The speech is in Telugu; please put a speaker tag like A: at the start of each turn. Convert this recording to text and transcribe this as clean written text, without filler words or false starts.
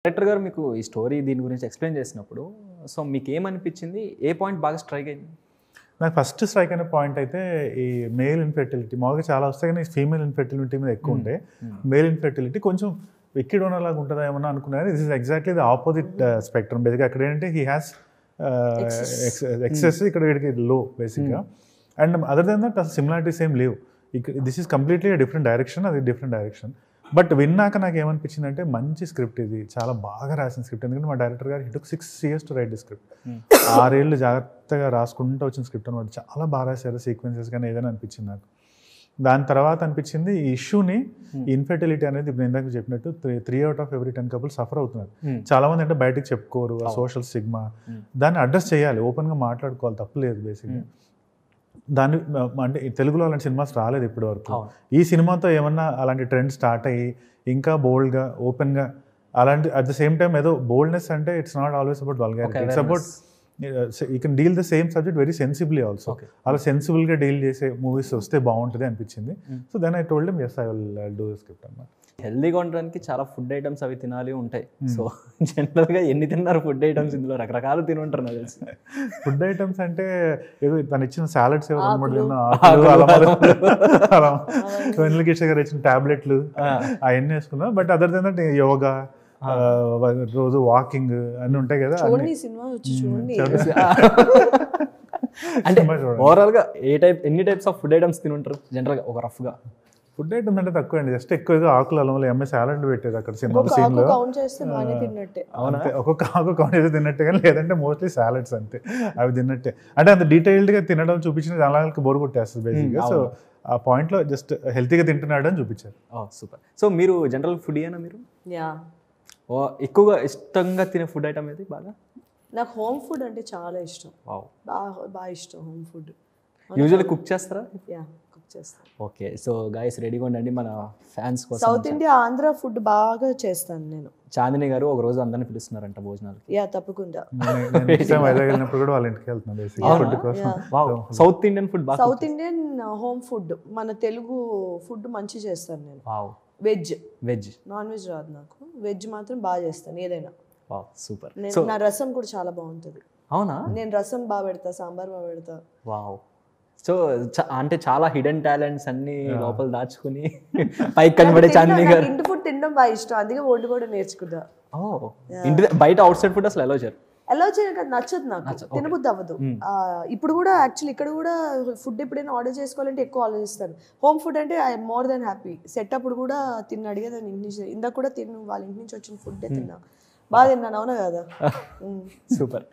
A: డైరెక్టర్ గారు మీకు ఈ స్టోరీ దీని గురించి ఎక్స్‌ప్లెయిన్ చేసినప్పుడు సో మీకేమనిపించింది? ఏ పాయింట్ బాగా స్ట్రైక్ అయింది?
B: నాకు ఫస్ట్ స్ట్రైక్ అయిన పాయింట్ అయితే ఈ మేల్ ఇన్ఫెర్టిలిటీ మామూలుగా చాలా వస్తాయి కానీ ఫీమేల్ ఇన్ఫెర్టిలిటీ మీద ఎక్కువ ఉండే మేల్ ఇన్ఫెర్టిలిటీ కొంచెం విక్కిడోనర్ లాగా ఉంటుందా ఏమన్నా అనుకున్నాను. This is exactly the opposite spectrum. బేసిక్గా అక్కడ ఏంటంటే హీ హ్యాస్ ఎక్సెస్, ఇక్కడ వీడికి లో బేసిక్గా. అండ్ అదర్ దెన్ దట్ అసలు సిమిలారిటీస్ ఏం లేవు. ఇక్కడ this is completely different direction, అది డిఫరెంట్ డైరెక్షన్. బట్ విన్నాక నాకు ఏమనిపించింది అంటే మంచి స్క్రిప్ట్, ఇది చాలా బాగా రాసిన స్క్రిప్ట్. ఎందుకంటే మా డైరెక్టర్ గారు hit 6 years to right the script. 6 ఏళ్ళు జాగ్రత్తగా రాసుకుంటూ వచ్చిన స్క్రిప్ట్ అనమాట. చాలా బాగా రాశారు, సీక్వెన్సెస్ కానీ ఏదైనా అనిపించింది నాకు. దాని తర్వాత అనిపించింది ఈ ఇష్యూని, ఇన్ఫెర్టిలిటీ అనేది ఇప్పుడు ఇందాక చెప్పినట్టు 3 out of every 10 couples suffer అవుతున్నారు. చాలా మంది అంటే బయటకు చెప్పుకోరు, సోషల్ స్టిగ్మా. దాన్ని అడ్రస్ చేయాలి, ఓపెన్గా మాట్లాడుకోవాలి, తప్పులేదు బేసిక్గా. దాన్ని అంటే తెలుగులో అలాంటి సినిమాస్ రాలేదు ఇప్పటి వరకు. ఈ సినిమాతో ఏమన్నా అలాంటి ట్రెండ్ స్టార్ట్ అయ్యి ఇంకా బోల్డ్గా ఓపెన్గా అలాంటి అట్ ద సేమ్ టైం ఏదో బోల్డ్నెస్ అంటే it's not always about vulgarity, it's about you can deal the same subject very sensibly also. అలా సెన్సిబుల్గా డీల్ చేసే మూవీస్ వస్తే బాగుంటుంది అనిపించింది. So then I told him yes I will do the script అన్నమాట.
A: హెల్దీగా ఉండడానికి చాలా ఫుడ్ ఐటమ్స్ అవి తినాలి ఉంటాయి. సో జనరల్గా ఎన్ని తిన్నారు ఫుడ్ ఐటమ్స్? ఇందులో రకరకాలు తిని ఉంటారు నాకు తెలిసి.
B: ఫుడ్ ఐటమ్స్ అంటే ఏదో తను ఇచ్చిన సాలడ్స్ వెన్నెల కిషోర్ గారు ఇచ్చిన టాబ్లెట్లు అవన్నీ వేసుకున్నాం. But other then that yoga, రోజు వాకింగ్ అన్నీ ఉంటాయి కదా.
A: అంటే ఓవరాల్గా ఎన్ని టైప్స్ ఆఫ్ ఫుడ్ ఐటమ్స్ తిని ఉంటారు జనరల్గా ఒక రఫ్గా?
B: ఫుడ్ ఐటమ్స్ అంటే తక్కువ అండి, జస్ట్ ఎక్కువగా ఆకులు అలంలో ఎంఏ సాలడ్ పెట్టేది అక్కడ సినిమా సీన్లో. ఒక్కొక్క ఆకు కౌంట్ చేస్తే తిన్నట్టే, కానీ లేదంటే మోస్ట్లీ సాలడ్స్ అంతే, అవి తిన్నట్టే. అంటే అంత డీటెయిల్డ్గా తినడం చూపించిన జనాలకి బోర్ కొట్టేస్తుంది బేసిక్గా. సో ఆ పాయింట్లో జస్ట్ హెల్తీగా తింటున్నాడు అని చూపించారు.
A: సూపర్. సో మీరు జనరల్ ఫుడ్ ఏనా మీరు? ఎక్కువగా ఇష్టంగా తినే ఫుడ్ ఐటమ్ ఏది బాగా?
C: నాకు హోమ్ ఫుడ్ అంటే చాలా ఇష్టం, బాగా ఇష్టం హోమ్ ఫుడ్.
A: యూజువల్లీ కుక్ చేస్తారా?
C: కుక్ చేస్తాను.
A: ఓకే, సో గైస్ రెడీగా ఉండండి మన ఫ్యాన్స్ కోసం.
C: సౌత్ ఇండియా, ఆంధ్ర ఫుడ్ బాగా చేస్తాను నేను.
A: చాందిని గారు ఒక రోజు అందరిని పిలుస్తున్నారంట భోజనాలు.
C: తప్పకుండా.
B: వైజాగ్ వెళ్ళినప్పుడు కూడా వాళ్ళ ఇంటికి వెళ్తున్నాను.
A: South Indian food,
C: south Indian home food, మన తెలుగు ఫుడ్ మంచి చేస్తాను నేను. వెజ్ నాన్ వెజ్ రాదు నాకు, వెజ్ మాత్రం బాగా చేస్తాను ఏదైనా.
A: సూపర్.
C: నా రసం కూడా చాలా బాగుంటుంది.
A: అవునా? నేను
C: రసం బాగా పెడతా, సాంబార్ బాగా పెడతా.
A: వావ్. సో అంటే చాలా హిడెన్ టాలెంట్స్ అన్ని లోపల దాచుకుని పైకి కనబడే చాందిని గారు.
C: ఇంటి ఫుడ్ తినడం బాగా ఇష్టం, అందుకే వంట కూడా నేర్చుకుంటా.
A: ఇంటి బయట అవుట్ సైడ్ ఫుడ్ అసలు ఎలా
C: చేయను కదా, నచ్చదు నాకు, తినబుద్ధి అవ్వదు. ఇప్పుడు కూడా యాక్చువల్లీ ఇక్కడ కూడా ఫుడ్ ఎప్పుడైనా ఆర్డర్ చేసుకోవాలంటే ఎక్కువ ఆలోచిస్తాను. హోమ్ ఫుడ్ అంటే I more than happy. Set అప్పుడు కూడా తిన్న అడిగేదాన్ని ఇంటి నుంచి, ఇందాక కూడా తిన్ను వాళ్ళ ఇంటి నుంచి వచ్చిన ఫుడ్ తిన్నా, బాగా తిన్నాను. అవునా కదా?
A: సూపర్.